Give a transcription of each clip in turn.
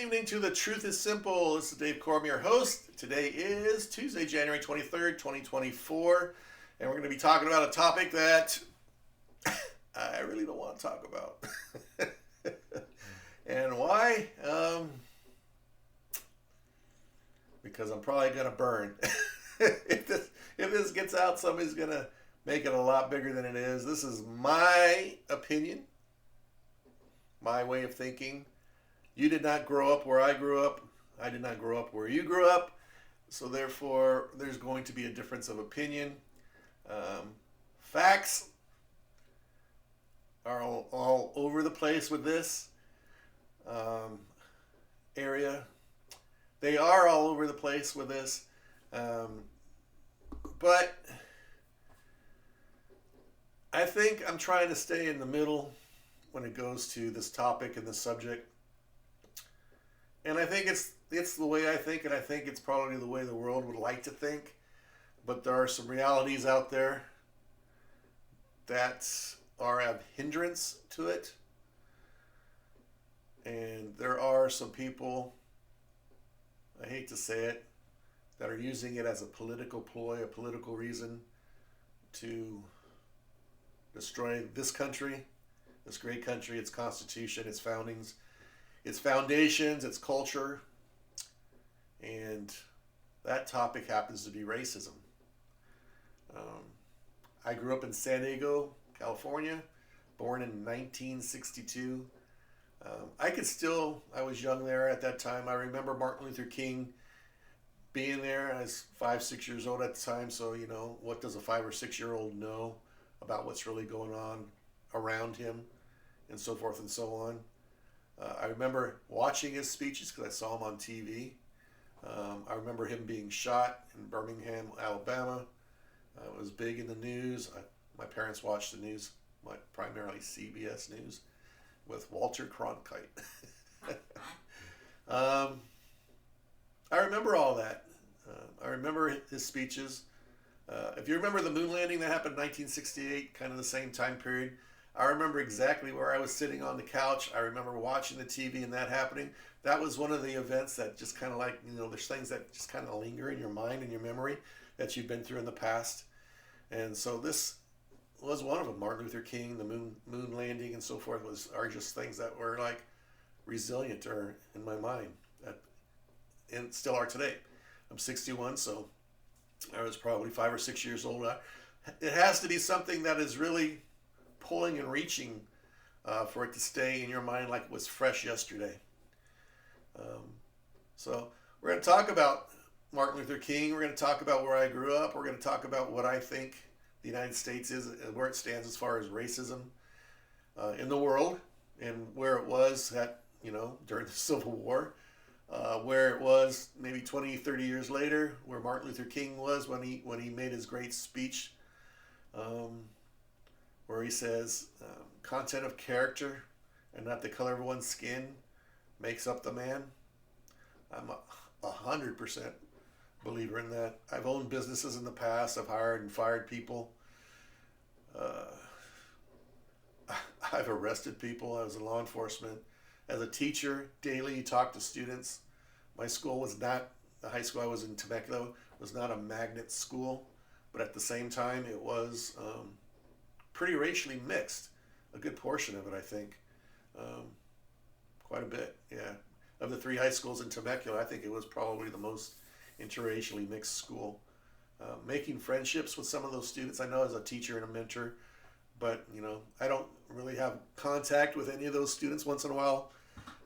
evening to The Truth is Simple. This is Dave Corbin, your host. Today is Tuesday, January 23rd, 2024, and we're going to be talking about a topic that I really don't want to talk about. And why? Because I'm probably going to burn. if this gets out, somebody's going to make it a lot bigger than it is. This is my opinion, my way of thinking. You did not grow up where I grew up. I did not grow up where you grew up. So therefore, there's going to be a difference of opinion. Facts are all over the place with this area. They are all over the place with this. But I think I'm trying to stay in the middle when it goes to this topic and this subject. And I think it's the way I think, and I think it's probably the way the world would like to think. But there are some realities out there that are a hindrance to it. And there are some people, I hate to say it, that are using it as a political ploy, a political reason to destroy this country, this great country, its constitution, its foundings, its foundations, its culture, and that topic happens to be racism. I grew up in San Diego, California, born in 1962. I was young there at that time. I remember Martin Luther King being there. I was 5, 6 years old at the time, so what does a 5 or 6 year old know about what's really going on around him, and so forth and so on. I remember watching his speeches because I saw him on TV. I remember him being shot in Birmingham, Alabama. It was big in the news. My parents watched the news, primarily CBS News, with Walter Cronkite. I remember all that. I remember his speeches. If you remember the moon landing that happened in 1968, kind of the same time period, I remember exactly where I was sitting on the couch. I remember watching the TV and that happening. That was one of the events that just kind of there's things that just kind of linger in your mind and your memory that you've been through in the past. And so this was one of them. Martin Luther King, the moon landing and so forth are just things that were like resilient or in my mind and still are today. I'm 61, so I was probably 5 or 6 years old. It has to be something that is really pulling and reaching for it to stay in your mind like it was fresh yesterday. So we're going to talk about Martin Luther King. We're going to talk about where I grew up. We're going to talk about what I think the United States is, where it stands as far as racism in the world, and where it was during the Civil War, where it was maybe 20, 30 years later, where Martin Luther King was when he made his great speech, where he says, content of character and not the color of one's skin makes up the man. I'm 100% believer in that. I've owned businesses in the past. I've hired and fired people. I've arrested people. I was in law enforcement. As a teacher, daily you talk to students. My school was not, the high school I was in, Temecula, was not a magnet school, but at the same time it was pretty racially mixed. A good portion of it, I think. Quite a bit, yeah. Of the 3 high schools in Temecula, I think it was probably the most interracially mixed school. Making friendships with some of those students, I know as a teacher and a mentor, but I don't really have contact with any of those students. Once in a while,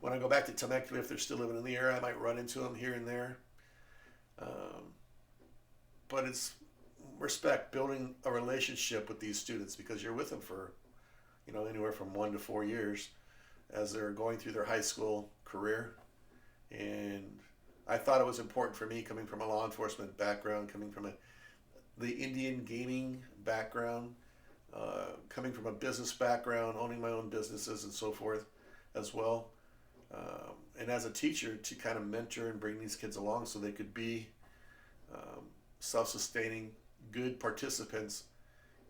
when I go back to Temecula, if they're still living in the area, I might run into them here and there. But it's respect, building a relationship with these students, because you're with them for anywhere from 1 to 4 years as they're going through their high school career. And I thought it was important for me, coming from a law enforcement background, coming from the Indian gaming background, coming from a business background, owning my own businesses and so forth as well. And as a teacher, to kind of mentor and bring these kids along so they could be self-sustaining, good participants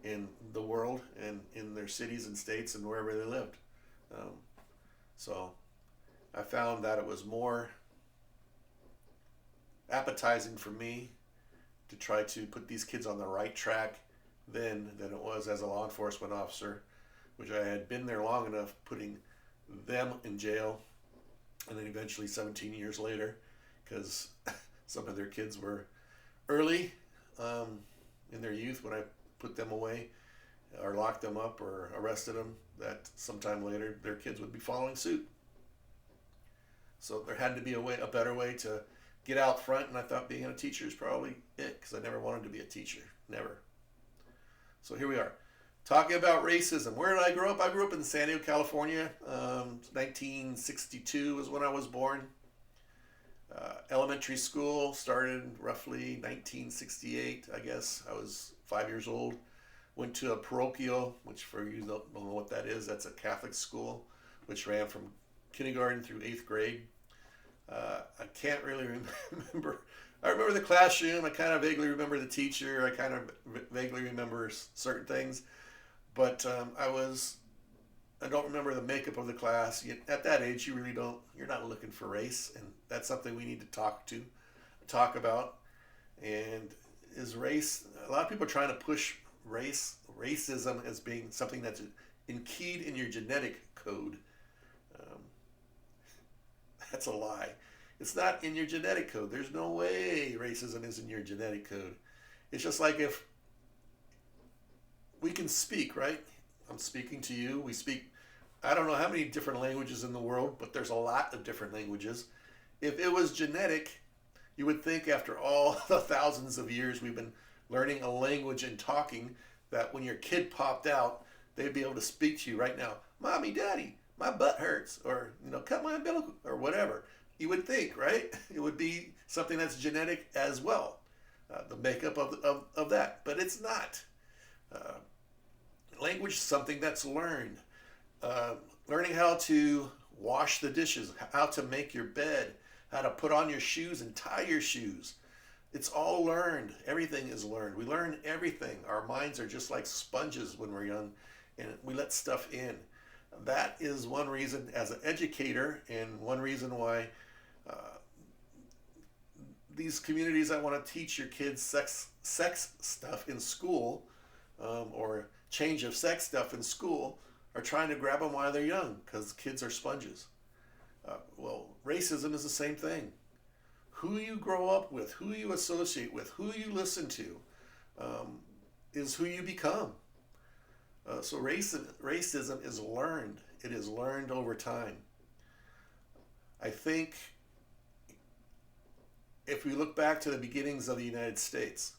in the world and in their cities and states and wherever they lived. So I found that it was more appetizing for me to try to put these kids on the right track then than it was as a law enforcement officer, which I had been there long enough putting them in jail, and then eventually 17 years later, because some of their kids were early in their youth when I put them away or locked them up or arrested them, that sometime later their kids would be following suit. So there had to be a better way to get out front, and I thought being a teacher is probably it, because I never wanted to be a teacher, never. So here we are, talking about racism. Where did I grow up? I grew up in San Diego, California. 1962 was when I was born. Elementary school started roughly 1968, I guess. I was 5 years old. Went to a parochial, which for you don't know what that is, that's a Catholic school, which ran from kindergarten through 8th grade. I can't really remember. I remember the classroom. I kind of vaguely remember the teacher. I kind of vaguely remember certain things. But I don't remember the makeup of the class. At that age, you're not looking for race. And that's something we need to talk about. And is race, a lot of people are trying to push racism as being something that's keyed in your genetic code. That's a lie. It's not in your genetic code. There's no way racism is in your genetic code. It's just like if we can speak, right? I'm speaking to you. We speak, I don't know how many different languages in the world, but there's a lot of different languages. If it was genetic, you would think after all the thousands of years we've been learning a language and talking, that when your kid popped out, they'd be able to speak to you right now. Mommy, Daddy, my butt hurts, or cut my umbilical, or whatever. You would think, right? It would be something that's genetic as well, the makeup of that, but it's not. Language is something that's learned. Learning how to wash the dishes, how to make your bed, how to put on your shoes and tie your shoes. It's all learned. Everything is learned. We learn everything. Our minds are just like sponges when we're young, and we let stuff in. That is one reason as an educator, and one reason why these communities that want to teach your kids sex stuff in school, or change of sex stuff in school, are trying to grab them while they're young, because kids are sponges. Well, racism is the same thing. Who you grow up with, who you associate with, who you listen to, is who you become. So racism is learned. It is learned over time. I think if we look back to the beginnings of the United States,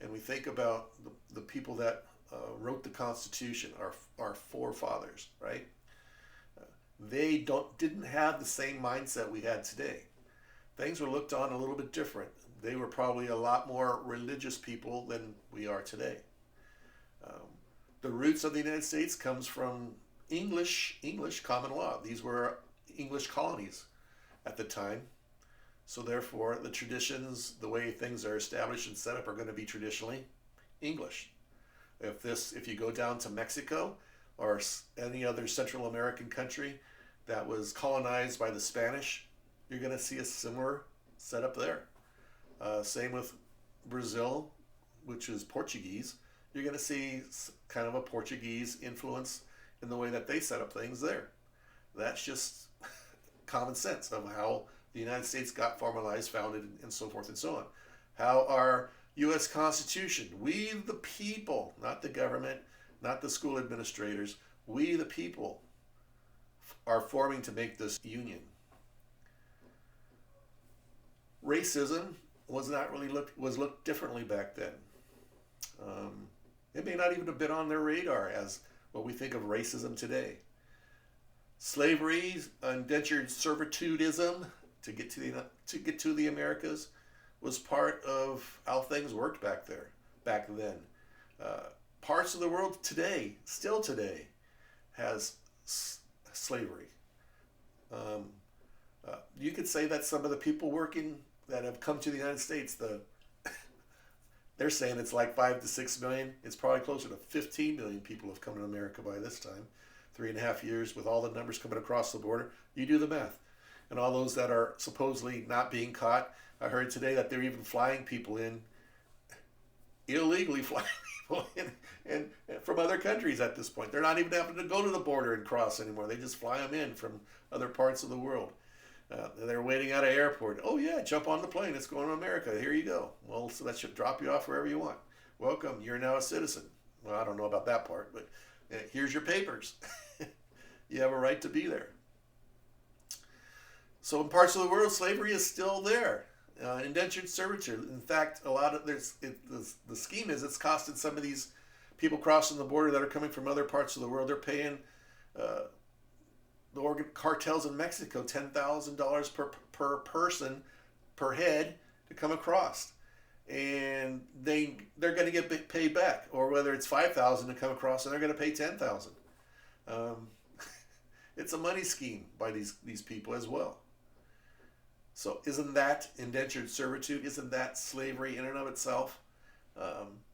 and we think about the people that wrote the Constitution, our forefathers, right? They didn't have the same mindset we had today. Things were looked on a little bit different. They were probably a lot more religious people than we are today. The roots of the United States comes from English common law. These were English colonies at the time. So therefore, the traditions, the way things are established and set up, are going to be traditionally English. If you go down to Mexico or any other Central American country that was colonized by the Spanish, you're going to see a similar setup there. Same with Brazil, which is Portuguese. You're going to see kind of a Portuguese influence in the way that they set up things there. That's just common sense of how the United States got formalized, founded, and so forth and so on. How our U.S. Constitution, we the people, not the government, not the school administrators, we the people are forming to make this union. Racism was looked differently back then. It may not even have been on their radar as what we think of racism today. Slavery, indentured servitudism to get to the Americas was part of how things worked back then. Parts of the world today, still today, has slavery. You could say that some of the people that have come to the United States, they're saying it's like 5 to 6 million. It's probably closer to 15 million people have come to America by this time. 3.5 years with all the numbers coming across the border. You do the math. And all those that are supposedly not being caught. I heard today that they're even flying people in, illegally flying people in and from other countries at this point. They're not even having to go to the border and cross anymore. They just fly them in from other parts of the world. They're waiting at an airport. Oh yeah, jump on the plane. It's going to America. Here you go. Well, so that should drop you off wherever you want. Welcome. You're now a citizen. Well, I don't know about that part, but here's your papers. You have a right to be there. So in parts of the world, slavery is still there. Indentured servitude. In fact, a lot of the scheme is it's costing some of these people crossing the border that are coming from other parts of the world. They're paying the organ cartels in Mexico $10,000 per person per head to come across, and they're going to get paid back, or whether it's $5,000 to come across, and they're going to pay $10,000. It's a money scheme by these people as well. So isn't that indentured servitude? Isn't that slavery in and of itself?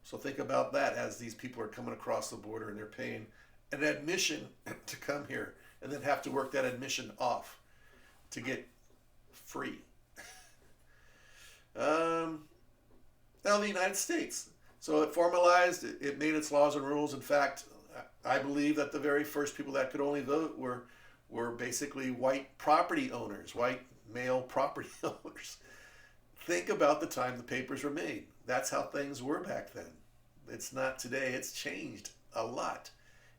So think about that as these people are coming across the border and they're paying an admission to come here and then have to work that admission off to get free. Now the United States. So it formalized, it made its laws and rules. In fact, I believe that the very first people that could only vote were basically white property owners, white male property owners. Think about the time the papers were made. That's how things were back then. It's not today. It's changed a lot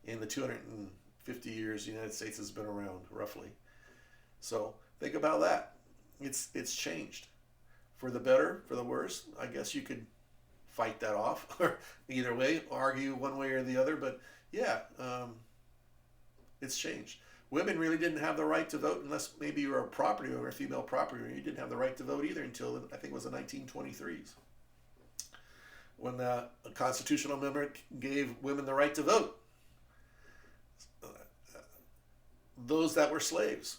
in the 250 years the United States has been around, roughly. So think about that. It's changed. For the better, for the worse, I guess you could fight that off, or either way, argue one way or the other, but yeah, it's changed. Women really didn't have the right to vote unless maybe you were a property owner, a female property owner. You didn't have the right to vote either until I think it was the 1923s, when a constitutional amendment gave women the right to vote. Those that were slaves,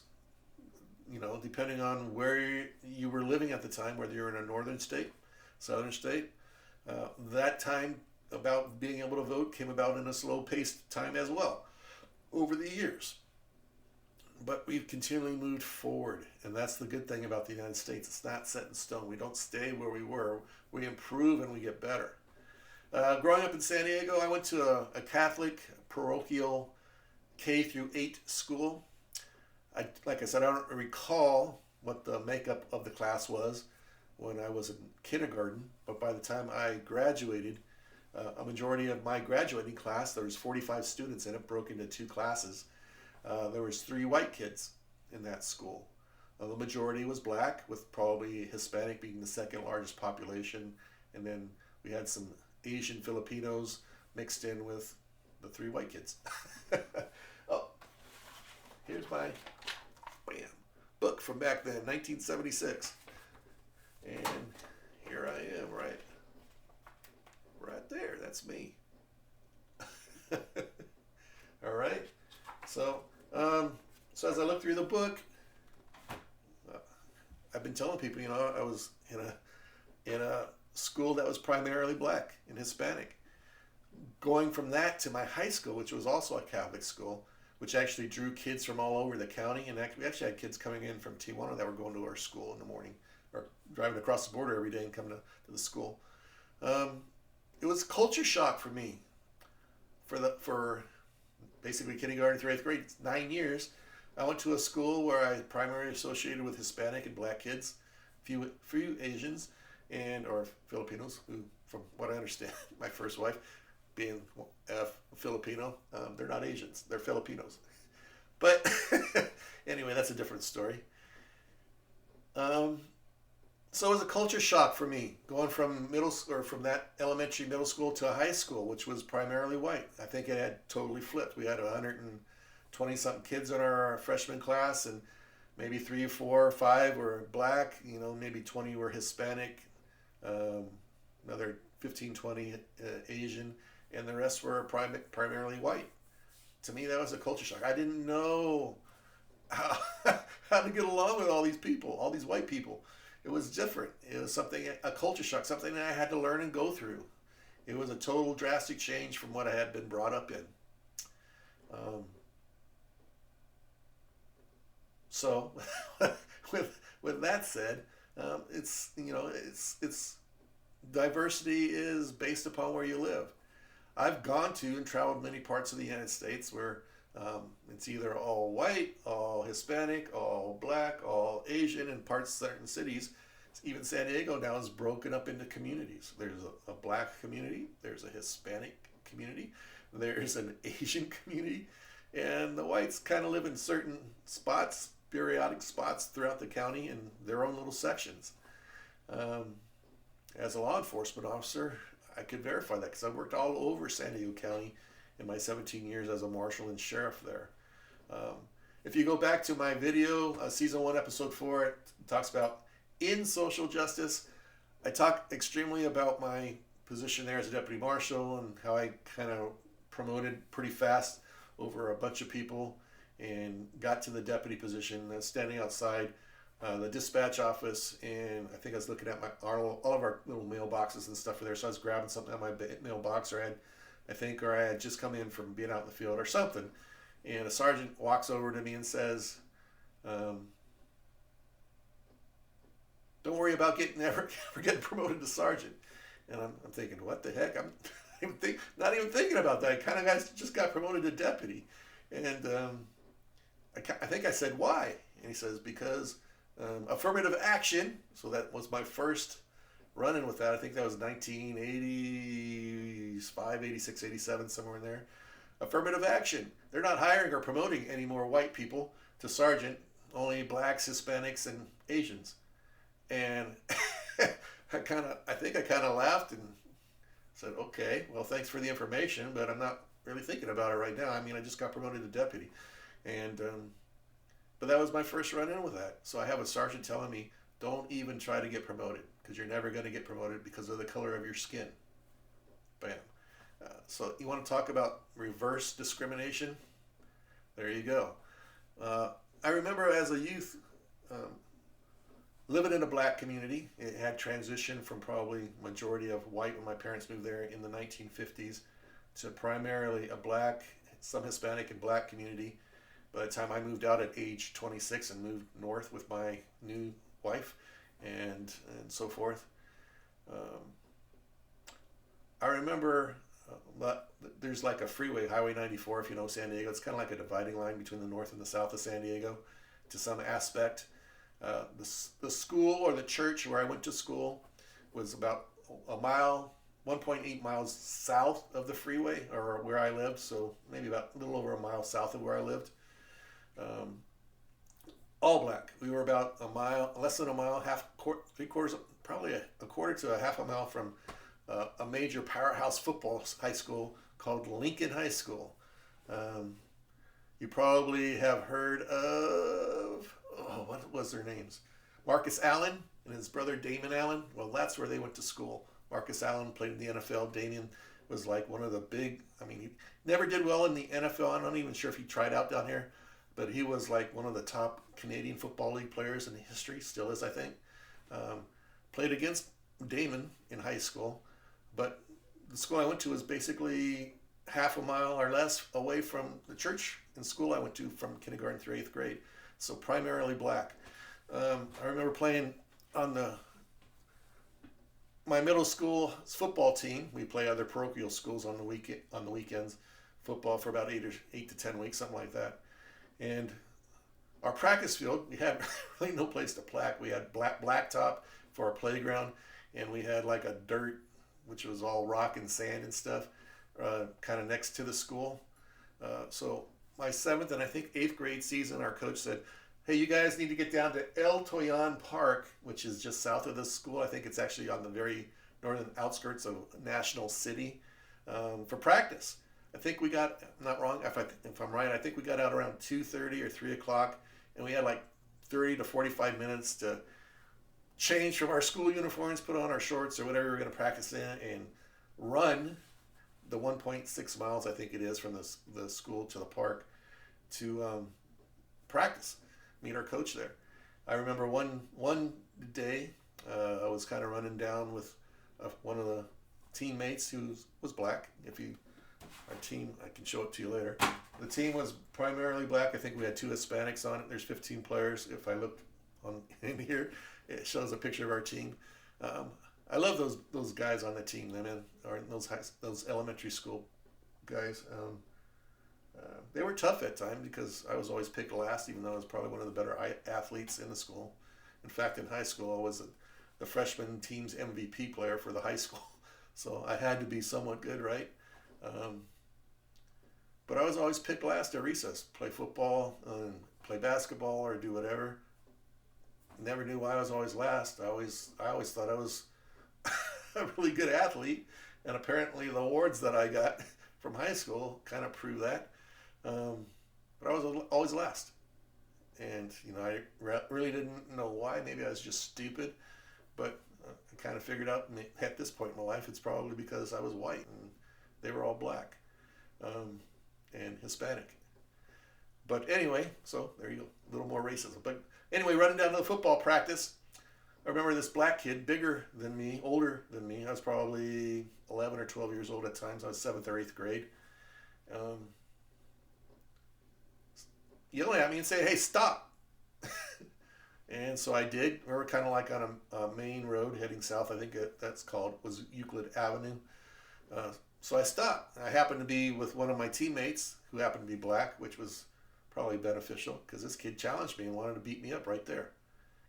depending on where you were living at the time, whether you're in a northern state, southern state, that time about being able to vote came about in a slow-paced time as well over the years. But we've continually moved forward, and that's the good thing about the United States. It's not set in stone. We don't stay where we were. We improve and we get better. Growing up in San Diego, I went to a Catholic parochial K-8 school. Like I said, I don't recall what the makeup of the class was when I was in kindergarten, but by the time I graduated, a majority of my graduating class, there was 45 students in it, broke into 2 classes. There was 3 white kids in that school. The majority was black, with probably Hispanic being the second largest population, and then we had some Asian Filipinos mixed in with the 3 white kids. Oh, here's my book from back then, 1976, and here I am, right there. That's me. All right. So as I look through the book, I've been telling people, I was in a school that was primarily black and Hispanic. Going from that to my high school, which was also a Catholic school, which actually drew kids from all over the county, and we actually had kids coming in from Tijuana that were going to our school in the morning, or driving across the border every day and coming to the school. It was culture shock for me, for basically kindergarten through 8th grade, 9 years. I went to a school where I primarily associated with Hispanic and black kids, few Asians or Filipinos, who, from what I understand, my first wife being Filipino, they're not Asians, they're Filipinos. But anyway, that's a different story. So it was a culture shock for me, going from from that elementary, middle school to a high school, which was primarily white. I think it had totally flipped. We had 120-something kids in our freshman class, and maybe 3 or 4 or 5 were black, maybe 20 were Hispanic, another 15, 20 Asian, and the rest were primarily white. To me, that was a culture shock. I didn't know how to get along with all these people, all these white people. It was different. It was a culture shock, something that I had to learn and go through. It was a total drastic change from what I had been brought up in. So, with that said, it's it's diversity is based upon where you live. I've gone to and traveled many parts of the United States where it's either all white, all Hispanic, all black, all Asian, in parts of certain cities. Even San Diego now is broken up into communities. There's a black community, there's a Hispanic community, there's an Asian community, and the whites kind of live in certain spots, periodic spots throughout the county in their own little sections. Um, as a law enforcement officer, I could verify that because I worked all over San Diego County in my 17 years as a marshal and sheriff there. Um, if you go back to my video, season 1, episode 4, it talks about in social justice. I talk extremely about my position there as a deputy marshal and how I kind of promoted pretty fast over a bunch of people and got to the deputy position, standing outside the dispatch office, and I think I was looking at all of our little mailboxes and stuff there. So I was grabbing something out of my mailbox, or I had just come in from being out in the field or something, and a sergeant walks over to me and says, "Don't worry about ever getting promoted to sergeant." And I'm thinking, what the heck? I'm not even thinking about that. I kind of just got promoted to deputy, and I think I said, "Why?" And he says, "Because affirmative action." So that was my first run-in with that. I think that was 1985, 86, 87, somewhere in there. Affirmative action. They're not hiring or promoting any more white people to sergeant, only blacks, Hispanics, and Asians. And I think I kind of laughed and said, "Okay, well, thanks for the information, but I'm not really thinking about it right now. I mean, I just got promoted to deputy." And but that was my first run-in with that. So I have a sergeant telling me, "Don't even try to get promoted because you're never going to get promoted because of the color of your skin." Bam. So you want to talk about reverse discrimination? There you go. I remember as a youth living in a black community. It had transitioned from probably majority of white when my parents moved there in the 1950s to primarily a black, some Hispanic and black community. By the time I moved out at age 26 and moved north with my new wife and so forth, I remember there's like a freeway, Highway 94, if you know San Diego. It's kind of like a dividing line between the north and the south of San Diego to some aspect. The school or the church where I went to school was about a mile, 1.8 miles south of the freeway or where I lived, so maybe about a little over a mile south of where I lived. All black. We were about a mile, less than a mile, three quarters, probably a quarter to a half a mile from a major powerhouse football high school called Lincoln High School. You probably have heard of, what was their names? Marcus Allen and his brother Damon Allen. Well, that's where they went to school. Marcus Allen played in the NFL. Damon was like one of the big, he never did well in the NFL. I'm not even sure if he tried out down here, but he was like one of the top Canadian Football League players in history, still is, I think. Played against Damon in high school, but the school I went to was basically half a mile or less away from the church and school I went to from kindergarten through 8th grade. So primarily black. I remember playing on my middle school football team. We play other parochial schools on the weekends, football for about 8 to 10 weeks, something like that. And our practice field, we had really no place to play. We had blacktop for our playground, and we had like a dirt, which was all rock and sand and stuff, kind of next to the school. So my 7th and I think 8th grade season, our coach said, "Hey, you guys need to get down to El Toyan Park," which is just south of the school. I think it's actually on the very northern outskirts of National City, for practice. I think we got, I'm not wrong, if I'm right, I think we got out around 2:30 or 3 o'clock, and we had like 30 to 45 minutes to change from our school uniforms, put on our shorts or whatever we were going to practice in, and run the 1.6 miles, I think it is, from the school to the park to practice, meet our coach there. I remember one day I was kind of running down with one of the teammates who was black. If you our team, I can show it to you later. The team was primarily black. I think we had 2 Hispanics on it. There's 15 players. If I look on in here, it shows a picture of our team. I love those guys on the team. Or those elementary school guys. They were tough at times because I was always picked last, even though I was probably one of the better athletes in the school. In fact, in high school, I was the freshman team's MVP player for the high school. So I had to be somewhat good, right? But I was always picked last at recess. Play football, play basketball, or do whatever. Never knew why I was always last. I always thought I was a really good athlete, and apparently the awards that I got from high school kind of prove that. But I was always last, and I really didn't know why. Maybe I was just stupid, but I kind of figured out at this point in my life it's probably because I was white and they were all black and Hispanic. But anyway, so there you go, a little more racism. But anyway, running down to the football practice, I remember this black kid, bigger than me, older than me. I was probably 11 or 12 years old at times. I was 7th or 8th grade. Yelling at me and saying, "Hey, stop!" And so I did. We were kind of like on a main road heading south. I think was Euclid Avenue. So I stopped. I happened to be with one of my teammates who happened to be black, which was probably beneficial because this kid challenged me and wanted to beat me up right there.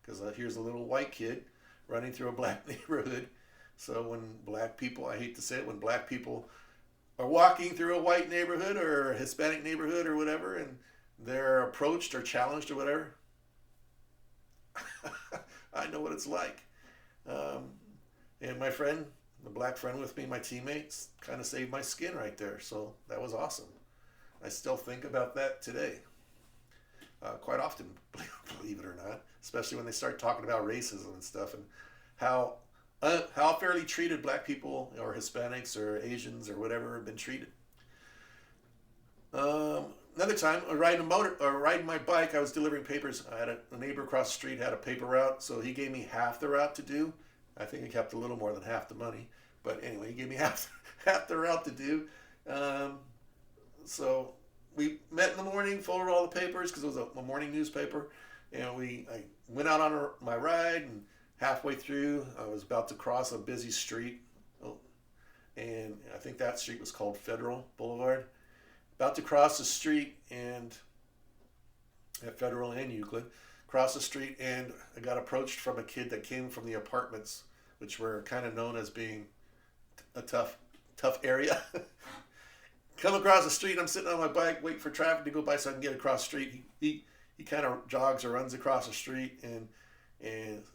Because here's a little white kid running through a black neighborhood. So when black people, I hate to say it, when black people are walking through a white neighborhood or a Hispanic neighborhood or whatever, and they're approached or challenged or whatever, I know what it's like. And my friend, the black friend with me, my teammates, kind of saved my skin right there. So that was awesome. I still think about that today. Quite often, believe it or not, especially when they start talking about racism and stuff and how fairly treated black people or Hispanics or Asians or whatever have been treated. Another time, riding my bike, I was delivering papers. I had a neighbor across the street had a paper route, so he gave me half the route to do. I think he kept a little more than half the money, but anyway, he gave me half the route to do. So we met in the morning, folded all the papers because it was a morning newspaper, and I went out on my ride, and halfway through, I was about to cross a busy street, and I think that street was called Federal Boulevard. About to cross the street, and at Federal and Euclid, cross the street, and I got approached from a kid that came from the apartments, which were kind of known as being a tough area. Come across the street, I'm sitting on my bike, waiting for traffic to go by so I can get across the street. He kind of jogs or runs across the street and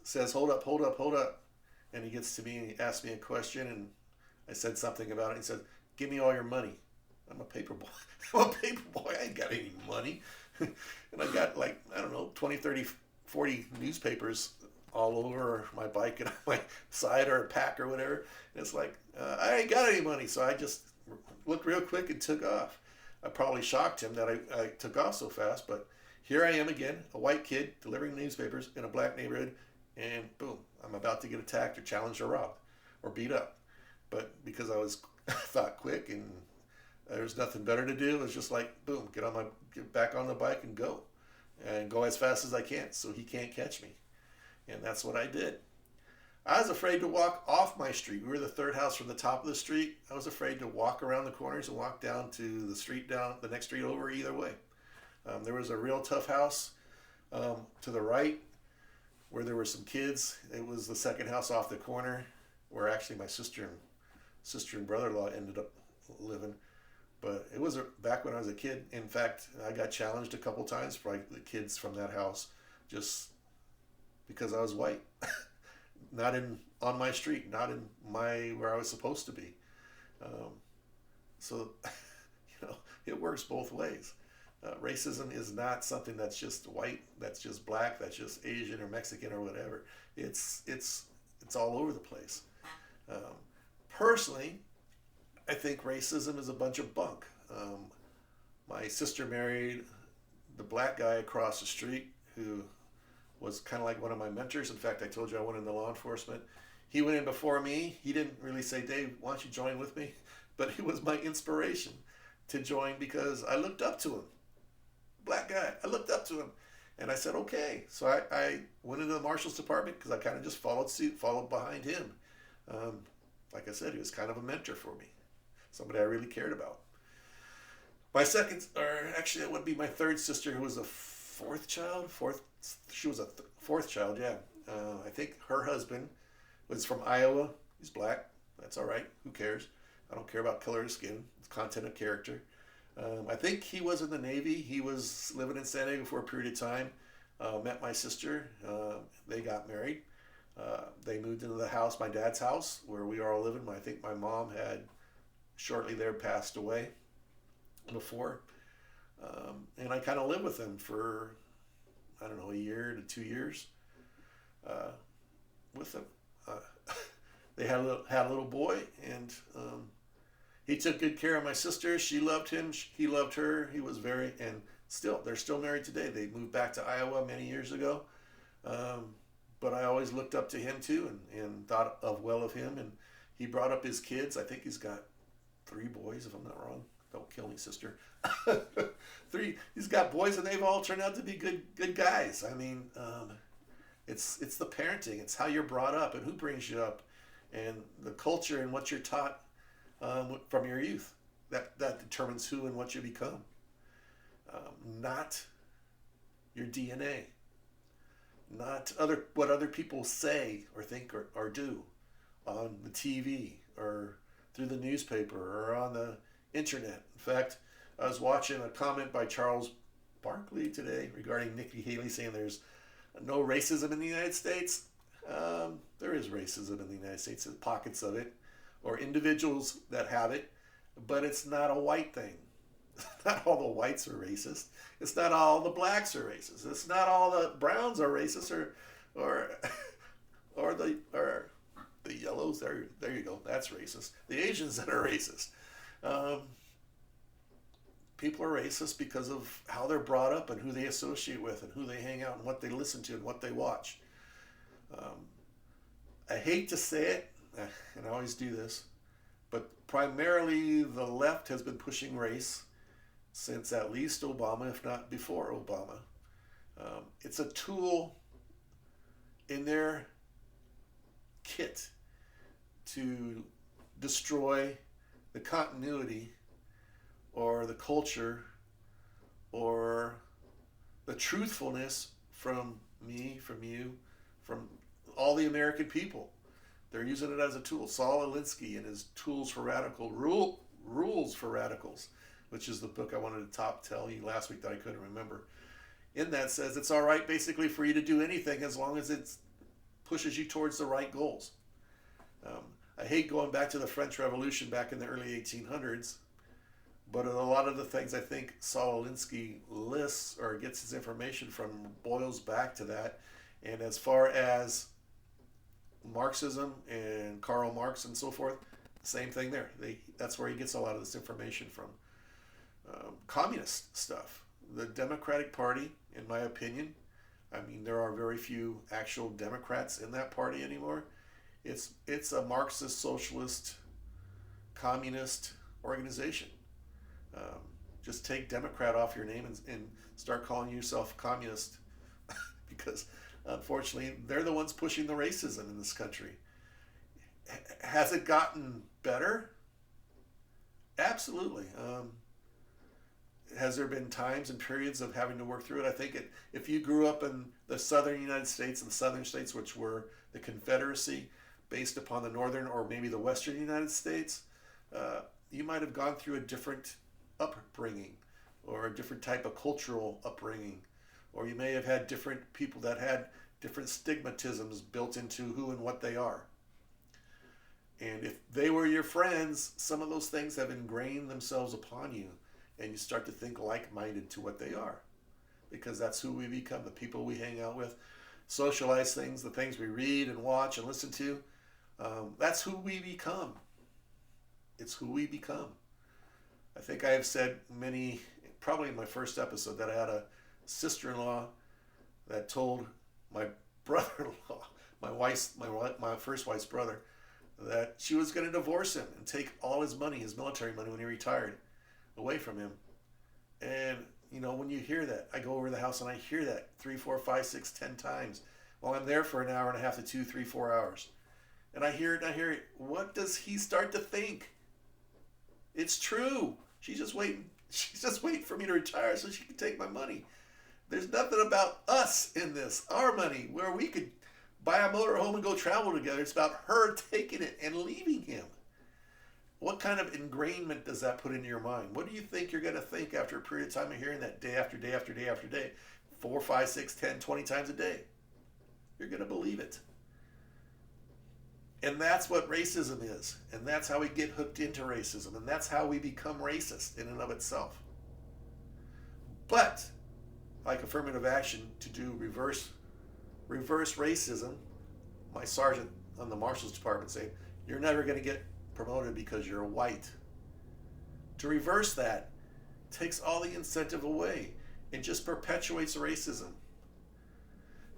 says, hold up. And he gets to me and he asks me a question, and I said something about it. He said, "Give me all your money." I'm a paper boy. I ain't got any money. And I got 20, 30, 40 newspapers all over my bike and on my side or a pack or whatever. And it's like, I ain't got any money. So I just looked real quick and took off. I probably shocked him that I took off so fast, but here I am again, a white kid delivering newspapers in a black neighborhood, and boom, I'm about to get attacked or challenged or robbed or beat up. But because I thought quick and there's nothing better to do, it's just like, boom, get back on the bike and go as fast as I can so he can't catch me. And that's what I did. I was afraid to walk off my street. We were the third house from the top of the street. I was afraid to walk around the corners and walk down to the street down the next street over either way. There was a real tough house to the right where there were some kids. It was the second house off the corner where actually my sister and brother-in-law ended up living. But it was back when I was a kid. In fact, I got challenged a couple times by the kids from that house just because I was white. Not on my street, not in where I was supposed to be. So, it works both ways. Racism is not something that's just white, that's just black, that's just Asian or Mexican or whatever. It's all over the place. Personally, I think racism is a bunch of bunk. My sister married the black guy across the street who was kind of like one of my mentors. In fact, I told you I went into law enforcement. He went in before me. He didn't really say, "Dave, why don't you join with me?" but he was my inspiration to join because I looked up to him. Black guy, I looked up to him. And I said, okay. So I went into the Marshal's department because I kind of just followed suit, followed behind him. Like I said, he was kind of a mentor for me, somebody I really cared about. My second, or actually it would be my third sister, who was a fourth child. She was a fourth child, yeah. I think her husband was from Iowa. He's black. That's all right. Who cares? I don't care about color of skin. It's content of character. I think he was in the Navy. He was living in San Diego for a period of time. Met my sister. They got married. They moved into the house, my dad's house, where we are all living. I think my mom had shortly there passed away before. And I kind of lived with them for, I don't know, a year to 2 years with them. They had a little boy, and he took good care of my sister. She loved him. He loved her. He was and they're still married today. They moved back to Iowa many years ago. But I always looked up to him too, and thought well of him. And he brought up his kids. I think he's got 3 boys, if I'm not wrong. Don't kill me, sister. 3. He's got boys, and they've all turned out to be good guys. I mean, it's the parenting. It's how you're brought up and who brings you up, and the culture and what you're taught from your youth. That determines who and what you become. Not your DNA. Not what other people say or think or do on the TV or through the newspaper or on the internet. In fact, I was watching a comment by Charles Barkley today regarding Nikki Haley saying there's no racism in the United States. There is racism in the United States, pockets of it, or individuals that have it, but it's not a white thing. Not all the whites are racist. It's not all the blacks are racist. It's not all the browns are racist, or the yellows. There you go. That's racist. The Asians that are racist. People are racist because of how they're brought up and who they associate with and who they hang out and what they listen to and what they watch. I hate to say it, and I always do this, but primarily the left has been pushing race since at least Obama, if not before Obama. It's a tool in their kit to destroy the continuity or the culture or the truthfulness from me, from you, from all the American people. They're using it as a tool. Saul Alinsky and his Rules for Radicals, which is the book I wanted to tell you last week that I couldn't remember. In that says it's all right basically for you to do anything as long as it pushes you towards the right goals. I hate going back to the French Revolution back in the early 1800s, but a lot of the things I think Saul Alinsky lists or gets his information from boils back to that. And as far as Marxism and Karl Marx and so forth, same thing there. That's where he gets a lot of this information from. Communist stuff. The Democratic Party, in my opinion, I mean, there are very few actual Democrats in that party anymore. It's a Marxist, socialist, communist organization. Just take Democrat off your name and start calling yourself communist because unfortunately they're the ones pushing the racism in this country. Has it gotten better? Absolutely. Has there been times and periods of having to work through it? I think if you grew up in the southern United States and the southern states, which were the Confederacy, based upon the northern or maybe the western United States, you might have gone through a different upbringing or a different type of cultural upbringing, or you may have had different people that had different stigmatisms built into who and what they are. And if they were your friends, some of those things have ingrained themselves upon you, and you start to think like-minded to what they are, because that's who we become, the people we hang out with, socialize things, the things we read and watch and listen to. That's who we become. It's who we become. I think I have said probably in my first episode, that I had a sister-in-law that told my brother-in-law, my first wife's brother, that she was going to divorce him and take all his money, his military money when he retired, away from him. And, when you hear that, I go over the house and I hear that 3, 4, 5, 6, 10 times while I'm there for an hour and a half to 2, 3, 4 hours. And I hear it and I hear it. What does he start to think? It's true. She's just waiting. She's just waiting for me to retire so she can take my money. There's nothing about us in this, our money, where we could buy a motorhome and go travel together. It's about her taking it and leaving him. What kind of ingrainment does that put into your mind? What do you think you're going to think after a period of time of hearing that day after day after day after day, 4, 5, 6, 10, 20 times a day? You're going to believe it. And that's what racism is. And that's how we get hooked into racism. And that's how we become racist in and of itself. But, like affirmative action, to do reverse racism, my sergeant on the Marshals Department said, you're never going to get promoted because you're white. To reverse that takes all the incentive away and just perpetuates racism.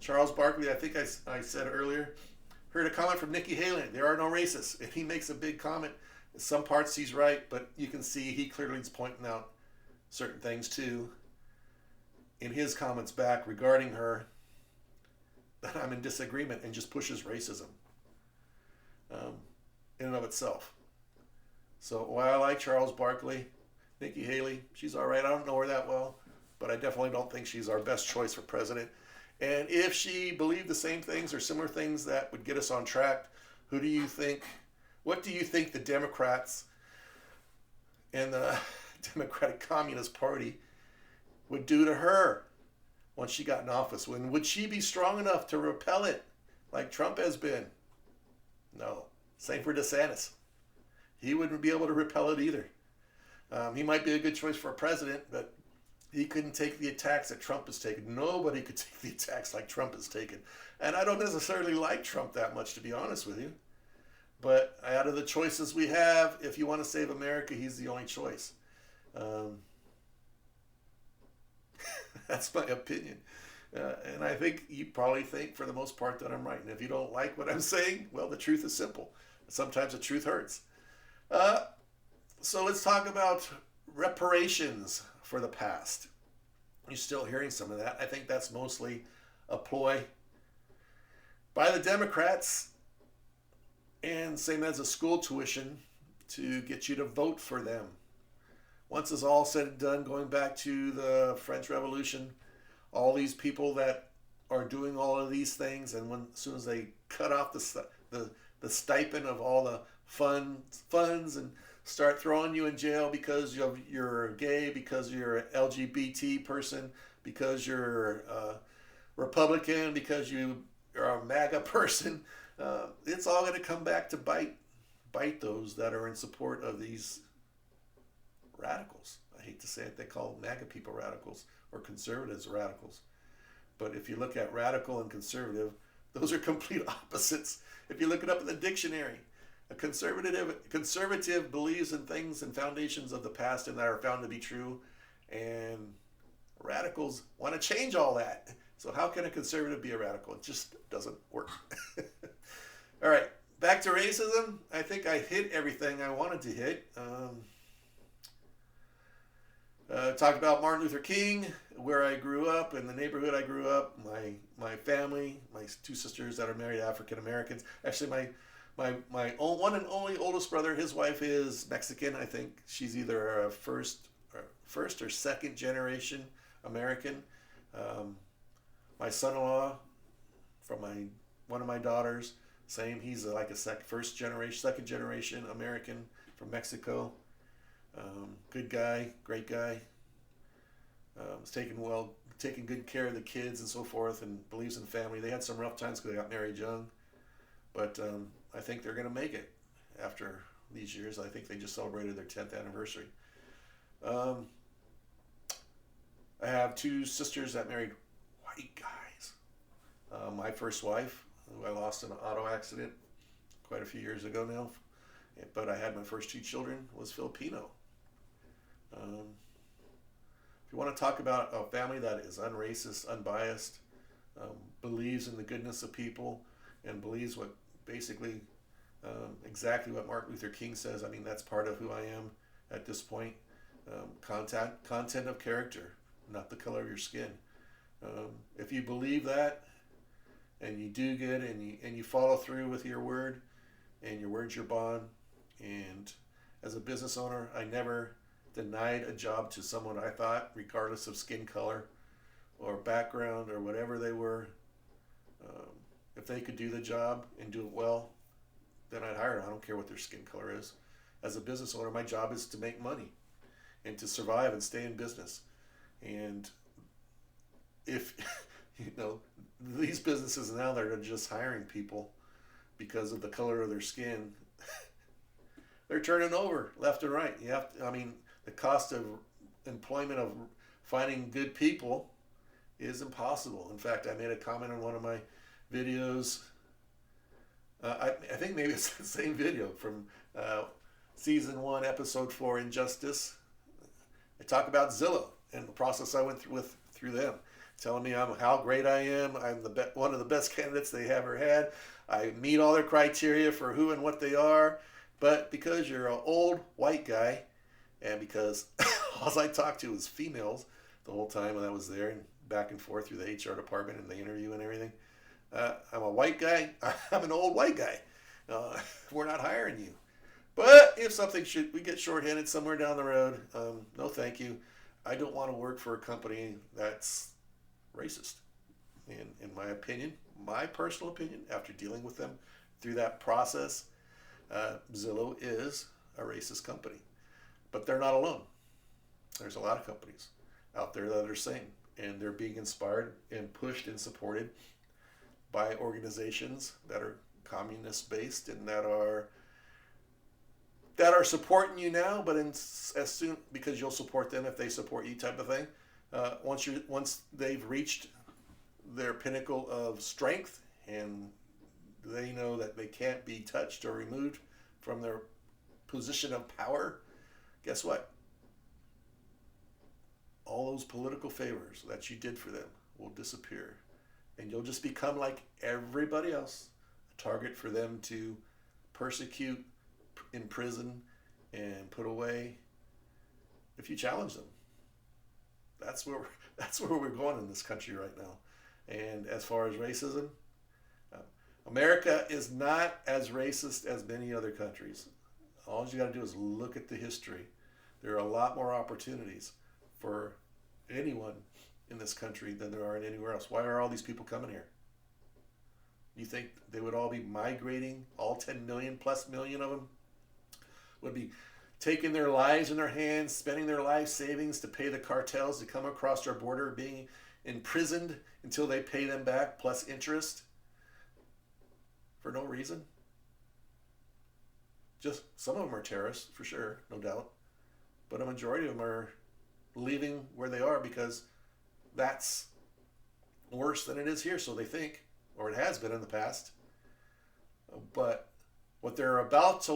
Charles Barkley, I think I said earlier, heard a comment from Nikki Haley, there are no racists. And he makes a big comment. In some parts he's right, but you can see he clearly is pointing out certain things too in his comments back regarding her that I'm in disagreement, and just pushes racism in and of itself. So while I like Charles Barkley, Nikki Haley, she's all right. I don't know her that well, but I definitely don't think she's our best choice for president. And if she believed the same things or similar things that would get us on track, what do you think the Democrats and the Democratic Communist Party would do to her once she got in office? Would she be strong enough to repel it like Trump has been? No. Same for DeSantis. He wouldn't be able to repel it either. He might be a good choice for a president, but he couldn't take the attacks that Trump has taken. Nobody could take the attacks like Trump has taken. And I don't necessarily like Trump that much, to be honest with you. But out of the choices we have, if you want to save America, he's the only choice. That's my opinion. And I think you probably think, for the most part, that I'm right. And if you don't like what I'm saying, well, the truth is simple. Sometimes the truth hurts. So let's talk about reparations for the past. You're still hearing some of that. I think that's mostly a ploy by the Democrats, and same as a school tuition, to get you to vote for them. Once it's all said and done, going back to the French Revolution, all these people that are doing all of these things, and as soon as they cut off the stipend of all the funds and start throwing you in jail because you're gay, because you're an LGBT person, because you're Republican, because you're a MAGA person, it's all going to come back to bite those that are in support of these radicals. I hate to say it, they call MAGA people radicals, or conservatives radicals. But if you look at radical and conservative, those are complete opposites. If you look it up in the dictionary, a conservative believes in things and foundations of the past and that are found to be true, and radicals want to change all that. So how can a conservative be a radical? It just doesn't work. All right, back to racism. I think I hit everything I wanted to hit. Talked about Martin Luther King, where I grew up, in the neighborhood I grew up, my family, my two sisters that are married African Americans. Actually, my one and only oldest brother, his wife is Mexican. I think she's either a first or second generation American. My son-in-law, from one of my daughters, same. He's like a second generation American from Mexico. Good guy, great guy. Was taking good care of the kids and so forth, and believes in family. They had some rough times because they got married young, but I think they're going to make it after these years. I think they just celebrated their 10th anniversary. I have two sisters that married white guys. My first wife, who I lost in an auto accident quite a few years ago now, but I had my first two children, was Filipino. If you want to talk about a family that is unracist, unbiased, believes in the goodness of people, and believes what basically exactly what Martin Luther King says. I mean, that's part of who I am at this point. Content of character, not the color of your skin. If you believe that, and you do good, and you follow through with your word, and your word's your bond. And as a business owner, I never denied a job to someone I thought, regardless of skin color or background or whatever they were. If they could do the job and do it well, then I'd hire them. I don't care what their skin color is. As a business owner, my job is to make money and to survive and stay in business. And if these businesses now, they're just hiring people because of the color of their skin, they're turning over left and right. The cost of employment of finding good people is impossible. In fact, I made a comment on one of my videos. I think maybe it's the same video from season 1, episode 4, Injustice. I talk about Zillow and the process I went through them, telling me how great I am. I'm one of the best candidates they ever had. I meet all their criteria for who and what they are. But because you're an old white guy, and because all I talked to was females the whole time when I was there, and back and forth through the HR department and the interview and everything, I'm a white guy. I'm an old white guy. We're not hiring you. But if we get shorthanded somewhere down the road, no thank you. I don't want to work for a company that's racist. And in my opinion, my personal opinion, after dealing with them through that process, Zillow is a racist company. But they're not alone. There's a lot of companies out there that are the same. And they're being inspired and pushed and supported by organizations that are communist based and that are supporting you now, but as soon, because you'll support them if they support you, type of thing. Once they've reached their pinnacle of strength and they know that they can't be touched or removed from their position of power, guess what? All those political favors that you did for them will disappear. And you'll just become like everybody else, a target for them to persecute, imprison, and put away if you challenge them. That's where we're going in this country right now. And as far as racism, America is not as racist as many other countries. All you got to do is look at the history. There are a lot more opportunities for anyone in this country than there are in anywhere else. Why are all these people coming here? You think they would all be migrating? All 10 million plus million of them would be taking their lives in their hands, spending their life savings to pay the cartels to come across our border, being imprisoned until they pay them back plus interest for no reason? Just some of them are terrorists, for sure, no doubt. But a majority of them are leaving where they are because that's worse than it is here, so they think, or it has been in the past. But what they're about to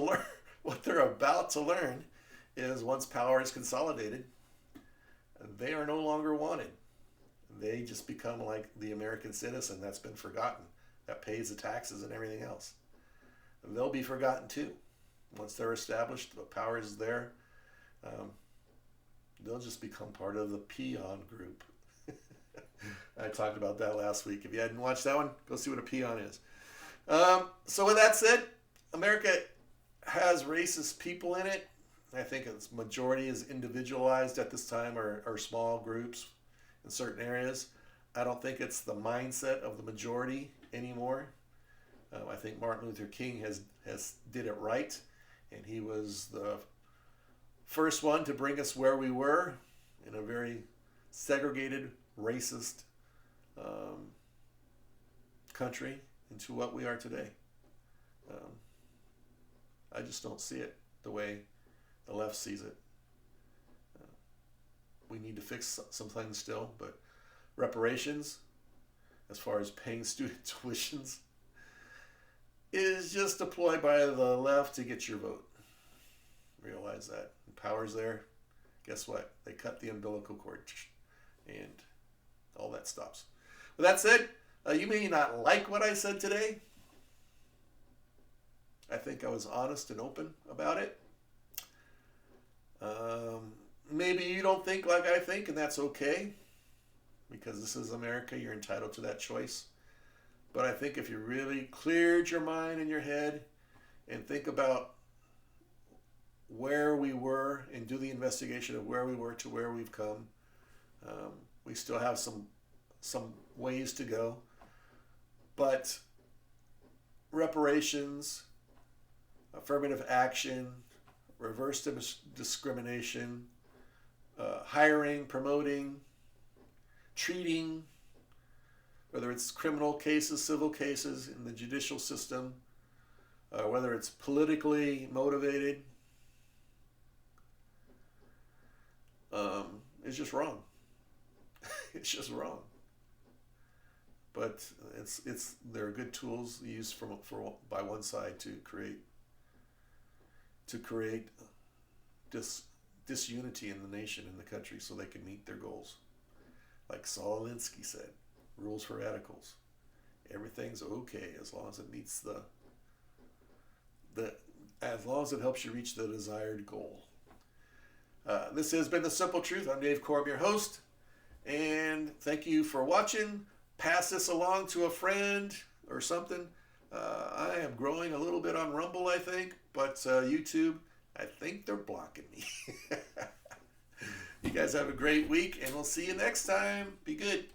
learn is once power is consolidated, they are no longer wanted. They just become like the American citizen that's been forgotten, that pays the taxes and everything else. They'll be forgotten too. Once they're established, the power is there. They'll just become part of the peon group. I talked about that last week. If you hadn't watched that one, go see what a peon is. So with that said, America has racist people in it. I think its majority is individualized at this time, or small groups in certain areas. I don't think it's the mindset of the majority anymore. I think Martin Luther King has did it right, and he was the first one to bring us where we were in a very segregated, racist country into what we are today. I just don't see it the way the left sees it. We need to fix some things still, but reparations, as far as paying student tuitions, is just deployed by the left to get your vote. Realize that. The power's there. Guess what? They cut the umbilical cord and all that stops. With that said, you may not like what I said today. I think I was honest and open about it. Maybe you don't think like I think, and that's okay, because this is America. You're entitled to that choice. But I think if you really cleared your mind and your head and think about where we were and do the investigation of where we were to where we've come, we still have some ways to go. But reparations, affirmative action, reverse discrimination, hiring, promoting, treating, whether it's criminal cases, civil cases in the judicial system, whether it's politically motivated, it's just wrong. It's just wrong. But there are good tools used by one side to create disunity in the nation, in the country, so they can meet their goals. Like Saul Alinsky said, rules for radicals. Everything's okay as long as it meets as long as it helps you reach the desired goal. This has been The Simple Truth. I'm Dave Korb, your host, and thank you for watching. Pass this along to a friend or something. I am growing a little bit on Rumble, I think, but YouTube, I think they're blocking me. You guys have a great week, and we'll see you next time. Be good.